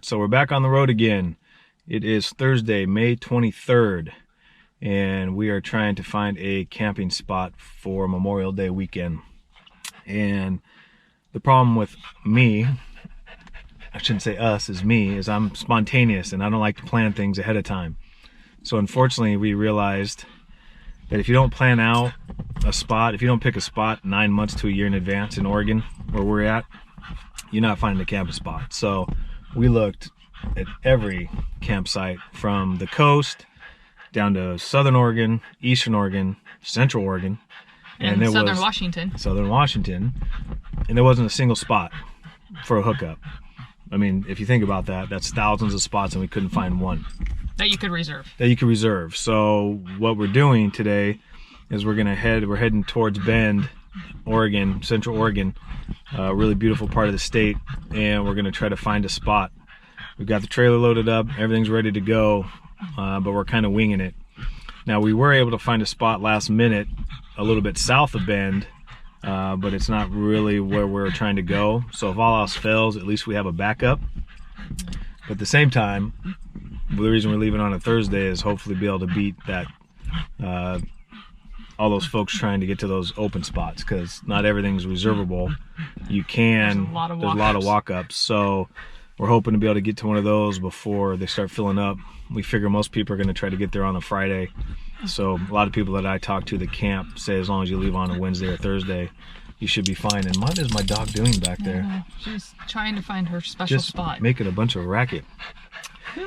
right, so we're back on the road again. It is Thursday, May 23rd, and we are trying to find a camping spot for Memorial Day weekend. And the problem with me, I shouldn't say us, is I'm spontaneous and I don't like to plan things ahead of time. So unfortunately, we realized that if you don't plan out a spot, if you don't pick a spot 9 months to a year in advance in Oregon, where we're at, you're not finding a camping spot. So we looked at every campsite from the coast down to Southern Oregon, Eastern Oregon, Central Oregon, and Southern Washington, and there wasn't a single spot for a hookup. I mean, if you think about that, that's thousands of spots, and we couldn't find one that you could reserve. So what we're doing today is we're heading towards Bend, Oregon, Central Oregon, a really beautiful part of the state, and we're gonna try to find a spot. We've got the trailer loaded up, everything's ready to go, but we're kind of winging it. Now, we were able to find a spot last minute a little bit south of Bend, but it's not really where we're trying to go. So if all else fails, at least we have a backup. But at the same time, the reason we're leaving on a Thursday is hopefully be able to beat that all those folks trying to get to those open spots, because not everything's reservable. There's a lot of walk-ups. So we're hoping to be able to get to one of those before they start filling up. We figure most people are going to try to get there on a Friday. So a lot of people that I talk to that camp say as long as you leave on a Wednesday or Thursday, you should be fine. And what is my dog doing back there? She's trying to find her special spot. Just making a bunch of racket.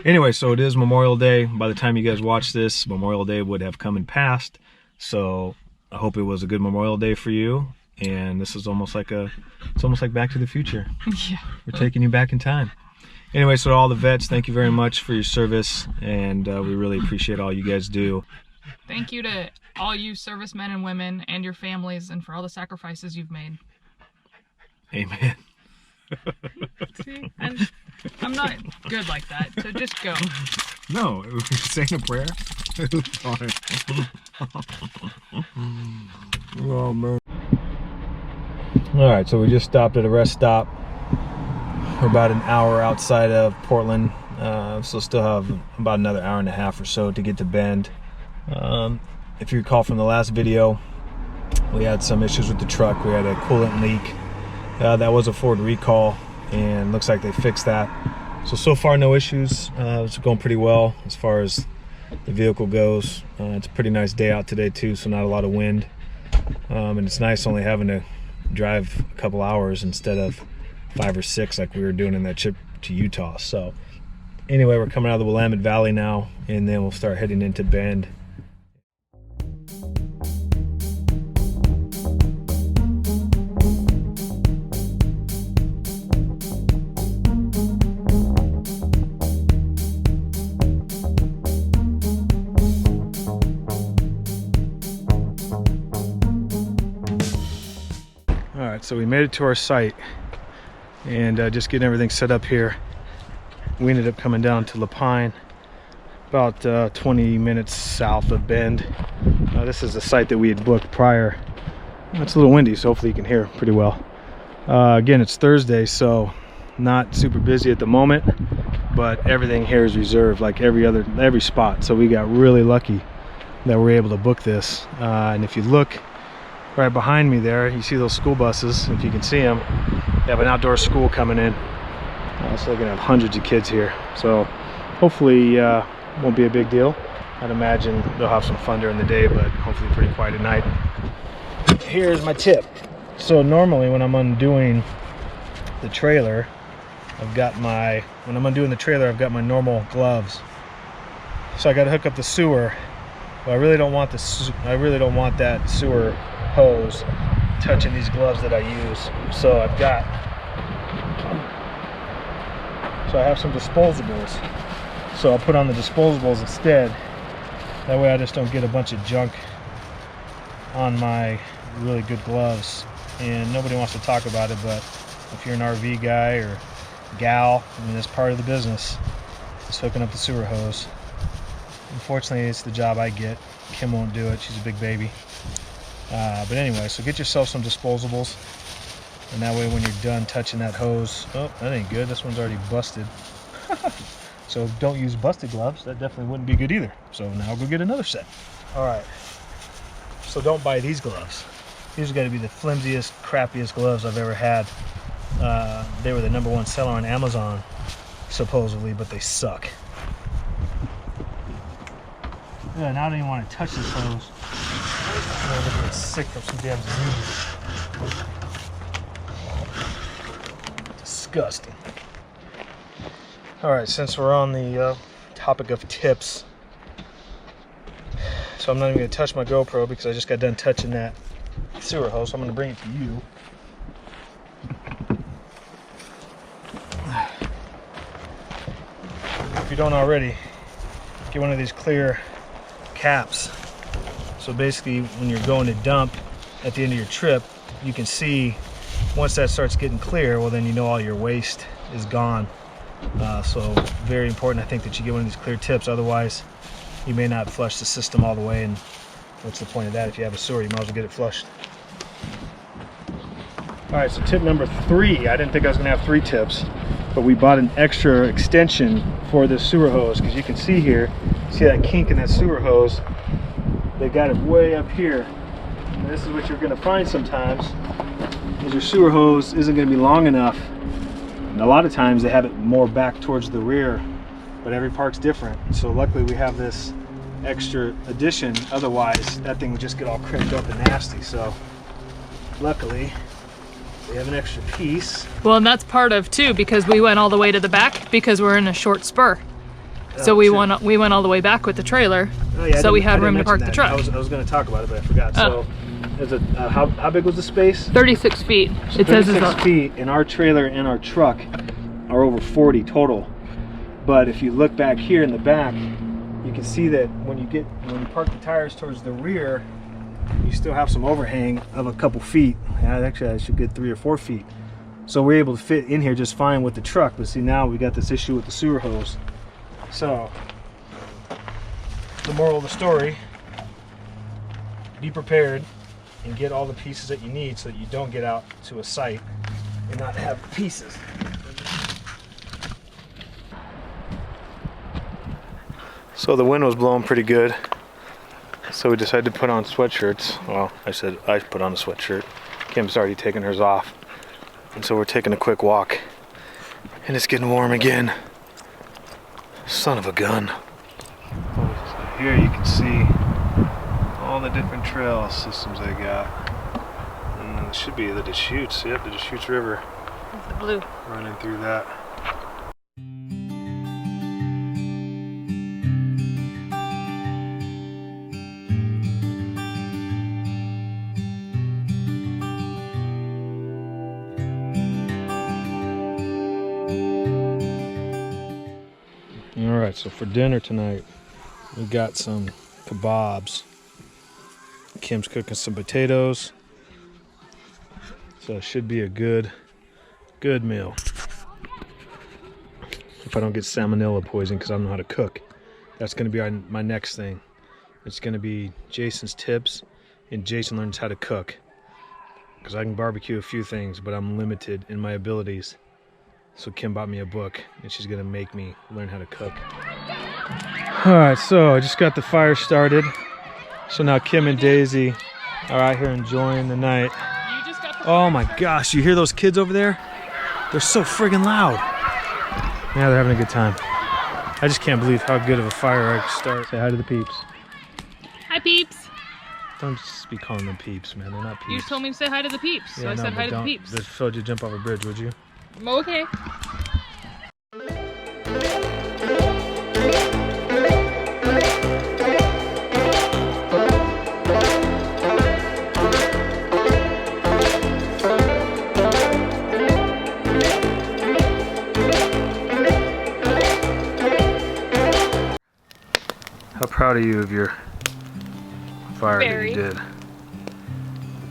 Anyway, so it is Memorial Day. By the time you guys watch this, Memorial Day would have come and passed. So I hope it was a good Memorial Day for you. And this is almost like Back to the Future. Yeah. We're taking you back in time. Anyway, so to all the vets, thank you very much for your service, and we really appreciate all you guys do. Thank you to all you servicemen and women and your families, and for all the sacrifices you've made. Amen. See, I'm not good like that, so just go. No, saying a prayer. Oh, man. All right, so we just stopped at a rest stop. We're about an hour outside of Portland, so still have about another hour and a half or so to get to Bend. If you recall from the last video, we had some issues with the truck. We had a coolant leak. That was a Ford recall, and looks like they fixed that. So far no issues. It's going pretty well as far as the vehicle goes. It's a pretty nice day out today too, so not a lot of wind. And it's nice only having to drive a couple hours instead of 5 or 6 like we were doing in that trip to Utah. So anyway, we're coming out of the Willamette Valley now, and then we'll start heading into Bend. All right, so we made it to our site, and just getting everything set up here. We ended up coming down to LaPine, about 20 minutes south of Bend. This is the site that we had booked prior. It's a little windy, so hopefully you can hear pretty well. Again, it's Thursday, so not super busy at the moment, but everything here is reserved, like every spot. So we got really lucky that we're able to book this. And if you look right behind me there, you see those school buses. If you can see them, they have an outdoor school coming in. So they're gonna have hundreds of kids here. So hopefully won't be a big deal. I'd imagine they'll have some fun during the day, but hopefully pretty quiet at night. Here's my tip. So normally when I'm undoing the trailer, I've got my normal gloves. So I got to hook up the sewer. But I really don't want that sewer hose touching these gloves that I use. So I have some disposables. So I'll put on the disposables instead. That way I just don't get a bunch of junk on my really good gloves. And nobody wants to talk about it, but if you're an RV guy or gal, I mean, it's part of the business. It's hooking up the sewer hose. Unfortunately, it's the job I get. Kim won't do it. She's a big baby. But anyway, so get yourself some disposables, and that way when you're done touching that hose, oh, that ain't good. This one's already busted. So don't use busted gloves. That definitely wouldn't be good either. So now I'll go get another set. All right. So don't buy these gloves. These are going to be the flimsiest, crappiest gloves I've ever had. They were the #1 seller on Amazon, supposedly, but they suck. Yeah, now I don't even want to touch this hose. I'm going to get sick of some damn disease. Disgusting. All right, since we're on the topic of tips, so I'm not even going to touch my GoPro because I just got done touching that sewer hose, so I'm going to bring it to you. If you don't already, get one of these clear caps. So basically, when you're going to dump at the end of your trip, you can see once that starts getting clear, well then you know all your waste is gone. So very important, I think, that you get one of these clear tips. Otherwise, you may not flush the system all the way, and what's the point of that? If you have a sewer, you might as well get it flushed. All right, so tip number 3. I didn't think I was gonna have 3 tips, but we bought an extra extension for this sewer hose, because you can see here, see that kink in that sewer hose? They got it way up here. And this is what you're gonna find sometimes, is your sewer hose isn't gonna be long enough. And a lot of times they have it more back towards the rear, but every park's different. So luckily we have this extra addition, otherwise that thing would just get all crimped up and nasty. So luckily we have an extra piece. Well, and that's part of too, because we went all the way to the back because we're in a short spur. So we went all the way back with the trailer, so we had room to park the truck. I was going to talk about it, but I forgot. So, how big was the space? 36 feet. So it 36 feet, and our trailer and our truck are over 40 total. But if you look back here in the back, you can see that when you park the tires towards the rear, you still have some overhang of a couple feet. Actually, I should get 3 or 4 feet. So we're able to fit in here just fine with the truck. But see, now we got this issue with the sewer hose. So, the moral of the story, be prepared and get all the pieces that you need so that you don't get out to a site and not have pieces. So the wind was blowing pretty good, so we decided to put on sweatshirts. Well, I put on a sweatshirt. Kim's already taken hers off, and so we're taking a quick walk, and it's getting warm again. Son of a gun. So here you can see all the different trail systems they got. And then it should be the Deschutes. Yep, the Deschutes River. It's the blue. Running through that. Alright, so for dinner tonight, we got some kebabs. Kim's cooking some potatoes. So it should be a good meal. If I don't get salmonella poison, because I don't know how to cook. That's going to be my next thing. It's going to be Jason's tips, and Jason learns how to cook. Because I can barbecue a few things, but I'm limited in my abilities. So Kim bought me a book, and she's gonna make me learn how to cook. All right, so I just got the fire started. So now Kim and Daisy are out here enjoying the night. Oh my gosh, you hear those kids over there? They're so friggin' loud. Yeah, they're having a good time. I just can't believe how good of a fire I could start. Say hi to the peeps. Hi, peeps. Don't just be calling them peeps, man. They're not peeps. You told me to say hi to the peeps, so I said hi to the peeps. Just told you to jump off a bridge, would you? Okay. How proud are you of your fire that you did?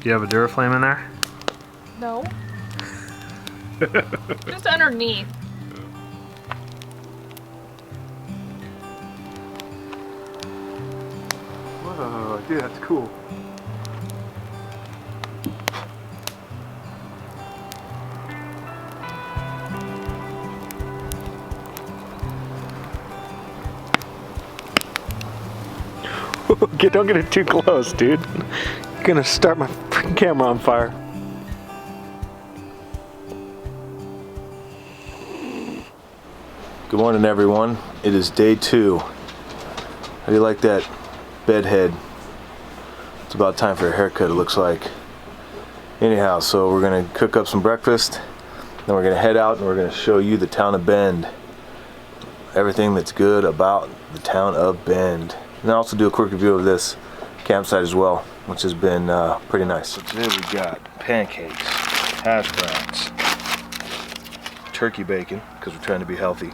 Do you have a Duraflame in there? No. Just underneath. Whoa, dude, that's cool. Don't get it too close, dude. You're gonna start my freaking camera on fire. Good morning, everyone. It is day 2. How do you like that bed head? It's about time for a haircut, it looks like. Anyhow, so we're gonna cook up some breakfast, then we're gonna head out and we're gonna show you the town of Bend. Everything that's good about the town of Bend. And I'll also do a quick review of this campsite as well, which has been pretty nice. So today we got pancakes, hash browns, turkey bacon, because we're trying to be healthy.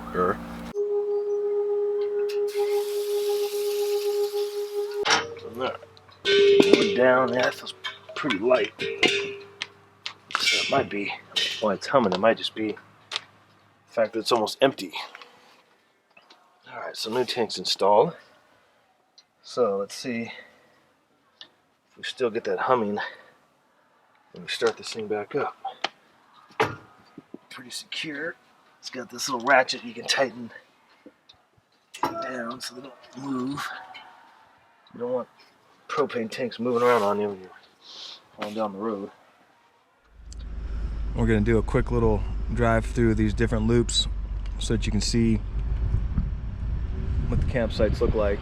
Going down, that feels pretty light. So it might be, while it's humming, it might just be the fact that it's almost empty. Alright, so new tank's installed. So let's see if we still get that humming when we start this thing back up. Pretty secure. It's got this little ratchet you can tighten down so they don't move. You don't want propane tanks moving around on you when you're going down the road. We're going to do a quick little drive through these different loops so that you can see what the campsites look like.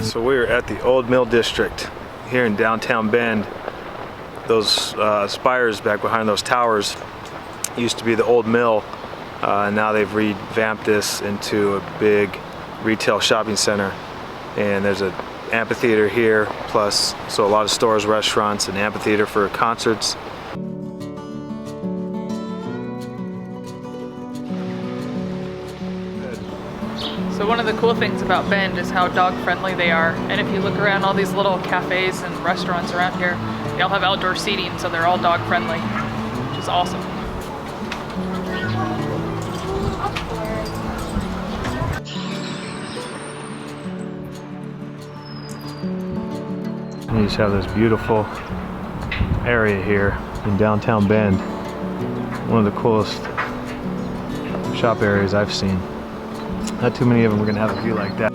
So we're at the Old Mill District here in downtown Bend. Those spires back behind those towers used to be the old mill. Now they've revamped this into a big retail shopping center. And there's an amphitheater here, plus so a lot of stores, restaurants, and amphitheater for concerts. So one of the cool things about Bend is how dog friendly they are. And if you look around all these little cafes and restaurants around here, they all have outdoor seating, so they're all dog friendly, which is awesome. You just have this beautiful area here in downtown Bend. One of the coolest shop areas I've seen. Not too many of them are going to have a view like that.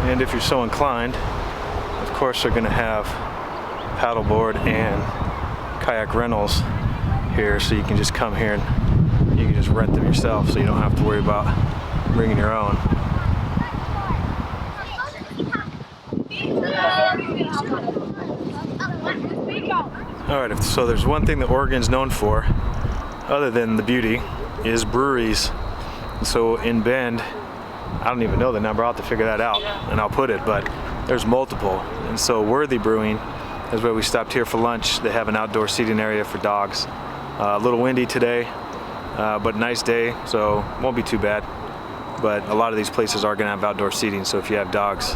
And if you're so inclined, of course they're going to have paddleboard and kayak rentals here, so you can just come here and you can just rent them yourself, so you don't have to worry about bringing your own. Alright, so there's one thing that Oregon's known for, other than the beauty, is breweries. So in Bend, I don't even know the number, I'll have to figure that out and I'll put it, but there's multiple. And so Worthy Brewing is where we stopped here for lunch. They have an outdoor seating area for dogs. A little windy today, but nice day, so won't be too bad. but a lot of these places are going to have outdoor seating, so if you have dogs,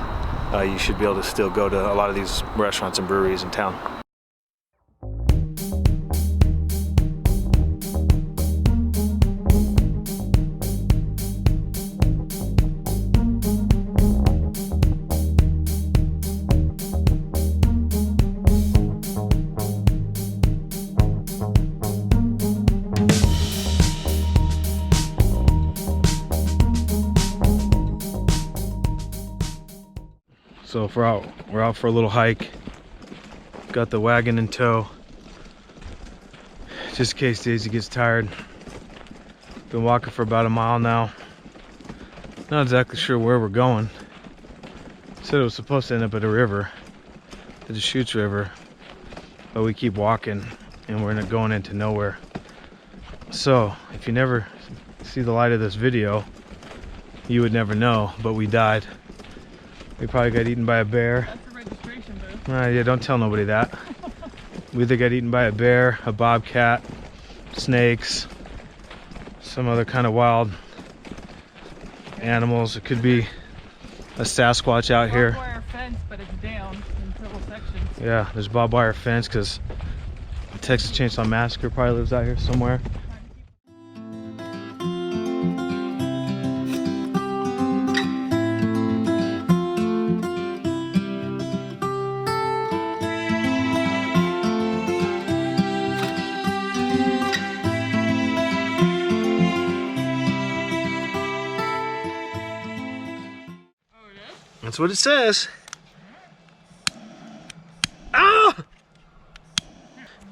you should be able to still go to a lot of these restaurants and breweries in town. So if we're out for a little hike. Got the wagon in tow, just in case Daisy gets tired. Been walking for about a mile now. Not exactly sure where we're going. Said it was supposed to end up at a river, the Deschutes River, but we keep walking and we're not going into nowhere. So if you never see the light of this video, you would never know, but we died. We probably got eaten by a bear. That's the registration booth. Yeah, don't tell nobody that. We either got eaten by a bear, a bobcat, snakes, some other kind of wild animals. It could be a Sasquatch out here. Barbed wire fence, but it's down in several sections. Yeah, there's barbed wire fence because the Texas Chainsaw Massacre probably lives out here somewhere. That's what it says. Ah!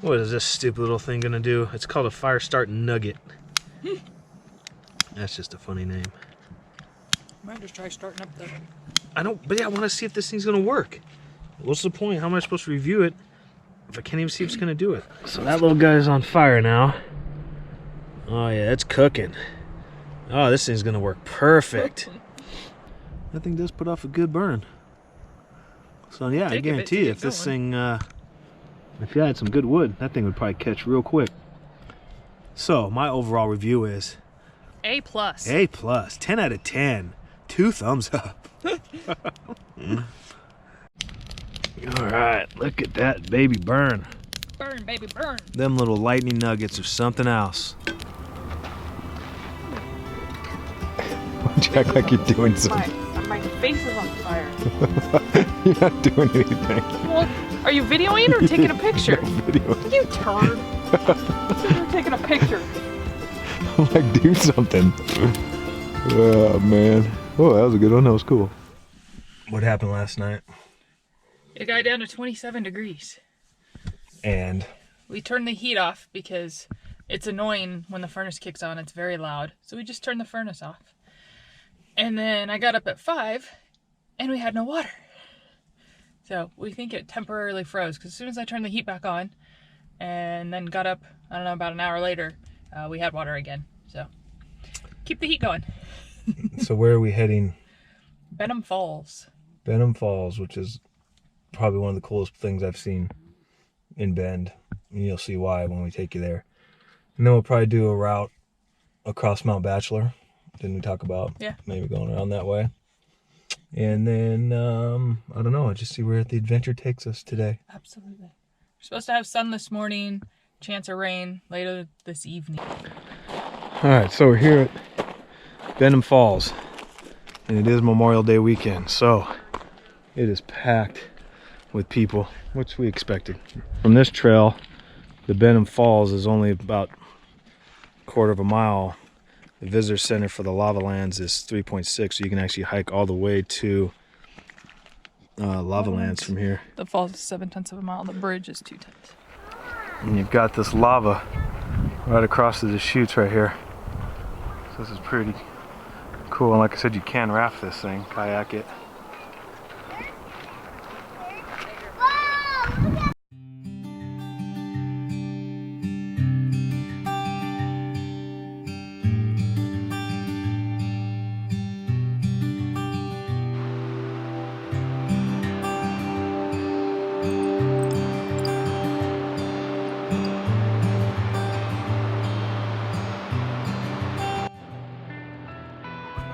What is this stupid little thing gonna do? It's called a fire start nugget. That's just a funny name. Might just try starting up the... But yeah, I want to see if this thing's gonna work. What's the point? How am I supposed to review it if I can't even see if it's gonna do it? So that little guy's on fire now. Oh yeah, it's cooking. Oh, this thing's gonna work perfect. That thing does put off a good burn. So yeah, I guarantee you, if this thing, if you had some good wood, that thing would probably catch real quick. So my overall review is A+. A+, 10 out of 10, 2 thumbs up. All right, look at that baby burn. Burn, baby, burn. Them little lightning nuggets are something else. Why'd you act like you're doing something? My face is on fire. You're not doing anything. Well, are you videoing or taking a picture? No video. You turd. You're taking a picture. I'm like, do something. Oh, man. Oh, that was a good one. That was cool. What happened last night? It got down to 27 degrees. And? We turned the heat off because it's annoying when the furnace kicks on. It's very loud. So we just turned the furnace off. And then I got up at 5 and we had no water. So we think it temporarily froze because as soon as I turned the heat back on and then got up, I don't know, about an hour later, we had water again. So keep the heat going. So where are we heading? Benham Falls. Benham Falls, which is probably one of the coolest things I've seen in Bend. And you'll see why when we take you there. And then we'll probably do a route across Mount Bachelor. Didn't we talk about? Yeah. Maybe going around that way. And then, I don't know, just see where the adventure takes us today. Absolutely. We're supposed to have sun this morning, chance of rain later this evening. All right, so we're here at Benham Falls, and it is Memorial Day weekend, so it is packed with people, which we expected. From this trail, the Benham Falls is only about a quarter of a mile. The visitor center for the Lava Lands is 3.6, so you can actually hike all the way to Lava Lands from here. The falls is 7/10 of a mile. The bridge is 2/10. And you've got this lava right across the Deschutes right here. So this is pretty cool. And like I said, you can raft this thing, kayak it.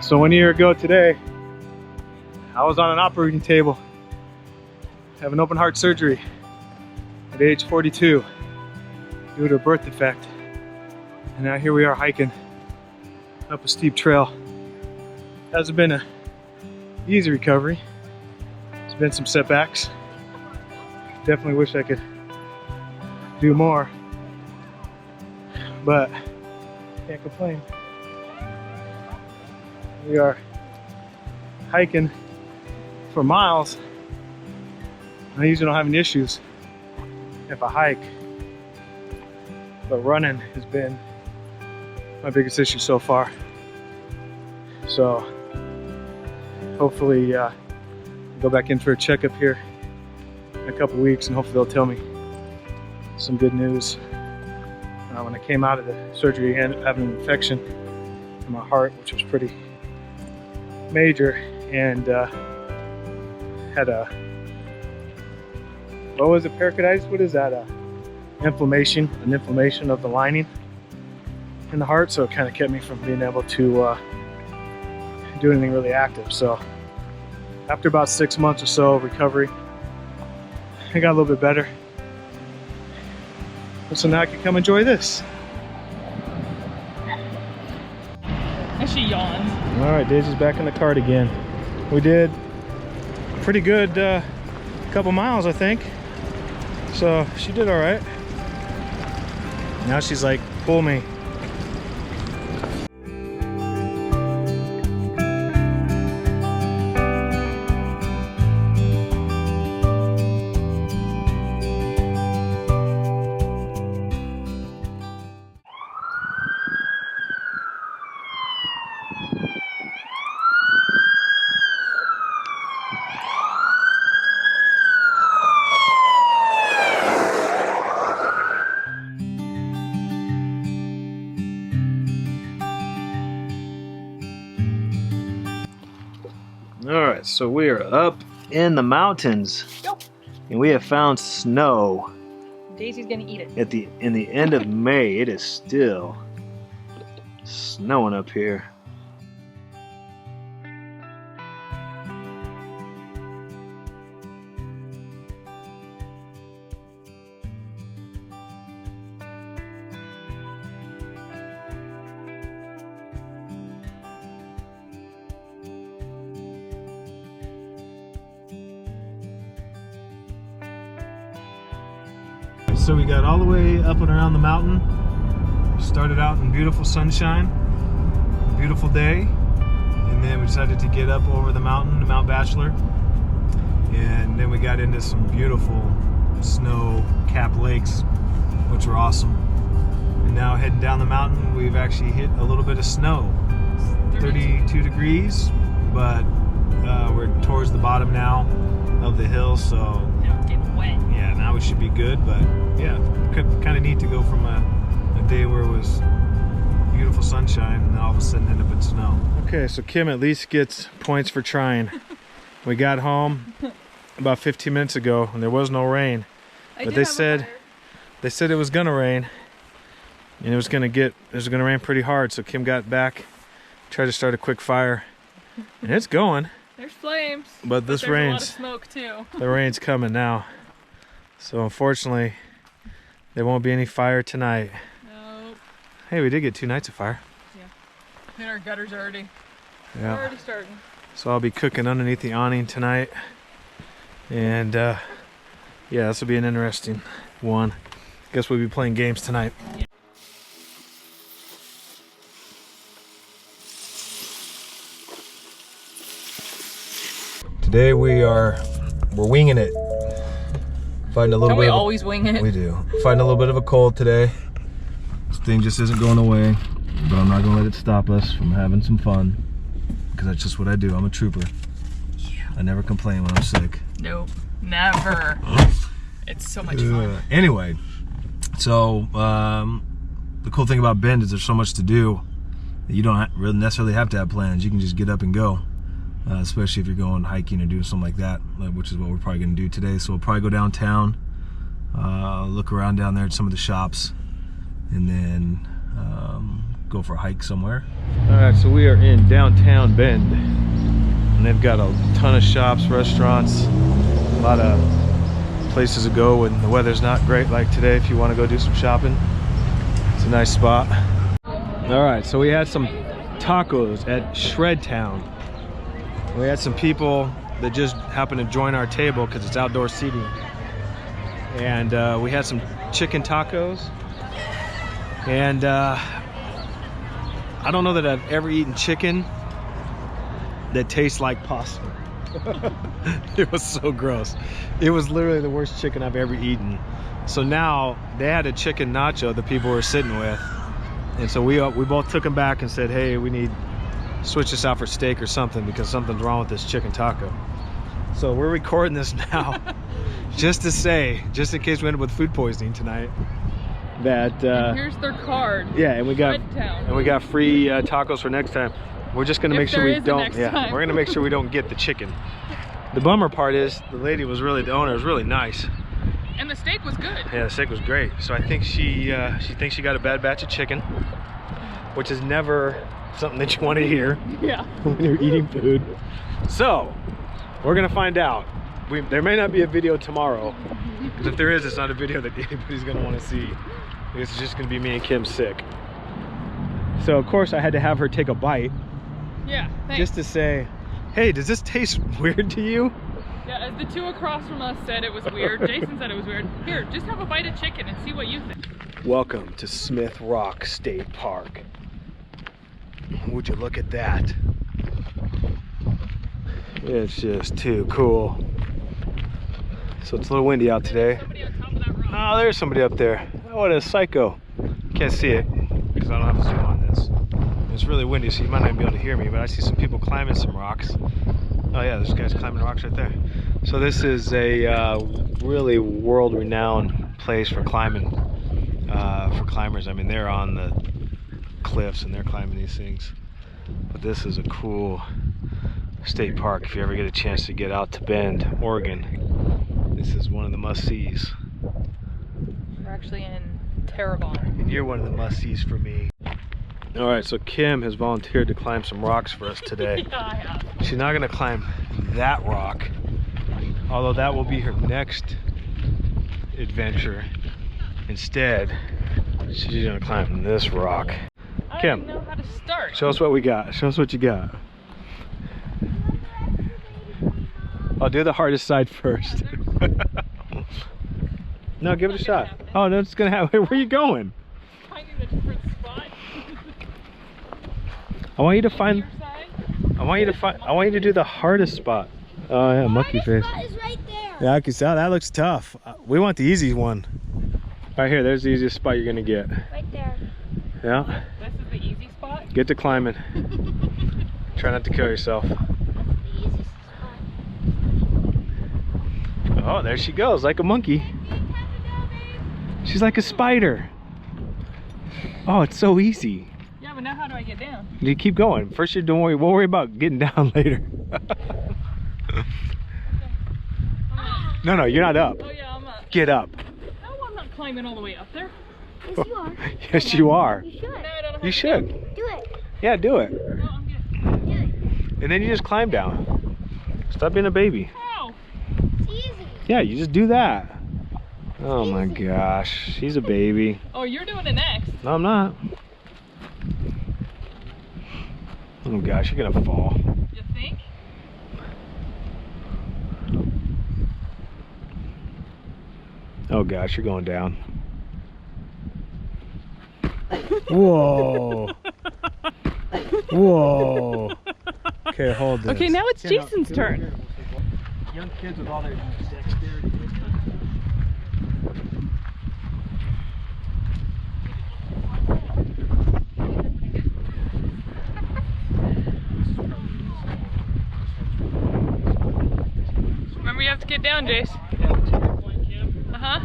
So 1 year ago today, I was on an operating table having open heart surgery at age 42 due to a birth defect. And now here we are hiking up a steep trail. Hasn't been an easy recovery. There's been some setbacks. Definitely wish I could do more, but can't complain. We are hiking for miles. I usually don't have any issues if I hike, but running has been my biggest issue so far. So hopefully go back in for a checkup here in a couple weeks, and hopefully they'll tell me some good news. When I came out of the surgery, I ended up having an infection in my heart, which was pretty major, and had a, what was it, pericarditis? What is that? An inflammation of the lining in the heart, so it kind of kept me from being able to do anything really active. So after about 6 months or so of recovery, I got a little bit better. And so now I can come enjoy this. And she yawns. All right, Daisy's back in the cart again. We did a pretty good couple miles, I think. So she did all right. Now she's like, pull me. All right, so we are up in the mountains. Yep. And we have found snow. Daisy's gonna eat it. In the end of May. It is still snowing up here. So we got all the way up and around the mountain. Started out in beautiful sunshine, beautiful day, and then we decided to get up over the mountain to Mount Bachelor, and then we got into some beautiful snow-capped lakes, which were awesome. And now heading down the mountain, we've actually hit a little bit of snow, 32 degrees, but we're towards the bottom now of the hill, so Now it's getting wet. yeah, now we should be good. But yeah, kind of neat to go from a day where it was beautiful sunshine and all of a sudden end up in snow. Okay, so Kim at least gets points for trying. We got home about 15 minutes ago and there was no rain, but they said it was gonna rain, and it was gonna rain pretty hard. So Kim got back, tried to start a quick fire, and it's going. There's flames. But this there's rain's, a lot of smoke too. the rain's coming now. So unfortunately, there won't be any fire tonight. Nope. Hey, we did get 2 nights of fire. Yeah. And our gutters already. Yeah. Already starting. So I'll be cooking underneath the awning tonight. And yeah, this will be an interesting one. Guess we'll be playing games tonight. Yeah. Today we're winging it. Fighting a little Don't bit. we always wing it? We do. Fighting a little bit of a cold today. This thing just isn't going away, but I'm not gonna let it stop us from having some fun, because that's just what I do. I'm a trooper. Yeah. I never complain when I'm sick. Nope. Never. It's so much fun. Anyway, so the cool thing about Bend is there's so much to do that you don't really necessarily have to have plans. You can just get up and go. Especially if you're going hiking or doing something like that, which is what we're probably going to do today. So we'll probably go downtown, look around down there at some of the shops, and then go for a hike somewhere. All right, so we are in downtown Bend, and they've got a ton of shops, restaurants, a lot of places to go when the weather's not great like today if you want to go do some shopping. It's a nice spot. All right, so we had some tacos at Shred Town. We had some people that just happened to join our table because it's outdoor seating, and we had some chicken tacos, and I don't know that I've ever eaten chicken that tastes like pasta. It was so gross. It was literally the worst chicken I've ever eaten. So now they had a chicken nacho the people were sitting with, and so we both took them back and said, hey, we need to switch this out for steak or something because something's wrong with this chicken taco. So we're recording this now just to say, just in case we end up with food poisoning tonight, that and here's their card. yeah, and we got free tacos for next time. We're just gonna make sure we don't. Yeah, we're gonna make sure we don't get the chicken. The bummer part is the lady was really, the owner was really nice, and the steak was good. Yeah, the steak was great. So I think she thinks she got a bad batch of chicken, which is never something that you want to hear. Yeah. When you're eating food. So we're gonna find out. There may not be a video tomorrow, because if there is, it's not a video that anybody's gonna want to see. It's just gonna be me and Kim sick. So of course I had to have her take a bite. Yeah, thanks. Just to say, hey, does this taste weird to you? Yeah, as the two across from us said it was weird. Jason said it was weird. Here, just have a bite of chicken and see what you think. Welcome to Smith Rock State Park. Would you look at that? It's just too cool. So it's a little windy out today. Somebody on top of that rock. Oh, there's somebody up there. Oh, what a psycho. Can't see it because I don't have a zoom on this. It's really windy, so you might not be able to hear me, but I see some people climbing some rocks. Oh yeah, there's guys climbing rocks right there. So this is a really world-renowned place for climbing, for climbers. I mean, they're on the cliffs and they're climbing these things. But this is a cool state park if you ever get a chance to get out to Bend, Oregon. This is one of the must-sees. We're actually in Terrebonne. And you're one of the must-sees for me. All right, so Kim has volunteered to climb some rocks for us today. Yeah, I have. She's not gonna climb that rock, although that will be her next adventure. Instead, she's gonna climb this rock. I Kim, don't know how to start. show us what we got. Show us what you got. I'll do the hardest side first. No, give it a shot. Oh, no, it's gonna happen. Where are you going? Finding a different spot. I want you to find. Your side? I want you to do the hardest spot. Oh yeah, monkey face. Spot is right there. Yeah, I can see. That looks tough. We want the easy one. Right here. There's the easiest spot you're gonna get. Right there. Yeah. This is the easy spot? Get to climbing. Try not to kill yourself. That's the easiest spot. Oh, there she goes, like a monkey. She's like a spider. Oh, it's so easy. Yeah, but now how do I get down? You keep going. First, you don't worry. We'll worry about getting down later. No, you're not up. Oh yeah, I'm up. Get up. No, I'm not climbing all the way up there. Yes, you are. Yes, you are. You should. No, I don't know how You to should. Do it. Yeah, do it. go. No, I'm good. Do it. And then you just climb down. Stop being a baby. How? It's easy. Yeah, you just do that. Oh my gosh, she's a baby. Oh, you're doing it next. No, I'm not. Oh gosh, you're gonna fall. You think? Oh gosh, you're going down. Whoa. Whoa. Okay, hold this. Okay, now it's Jason's turn. Young kids with all their dexterity. Remember, you have to get down, Jace. Uh-huh.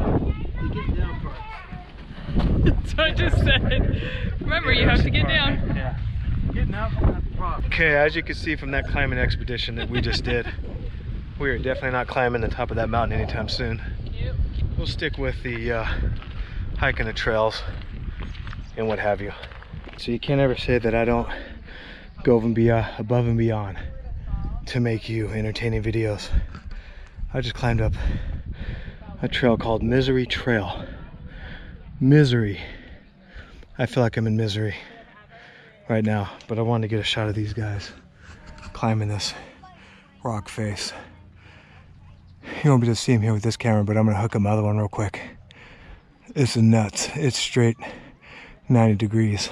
That's what I just said. Remember, you have to get down. Yeah. Getting up, not the problem. Okay, as you can see from that climbing expedition that we just did, we are definitely not climbing the top of that mountain anytime soon. Yep. We'll stick with the hiking the trails and what have you. So you can't ever say that I don't go above and beyond to make you entertaining videos. I just climbed up a trail called Misery Trail. Misery. I feel like I'm in misery right now, but I wanted to get a shot of these guys climbing this rock face. You won't be able to see him here with this camera, but I'm gonna hook up my other one real quick. This is nuts. It's straight 90 degrees.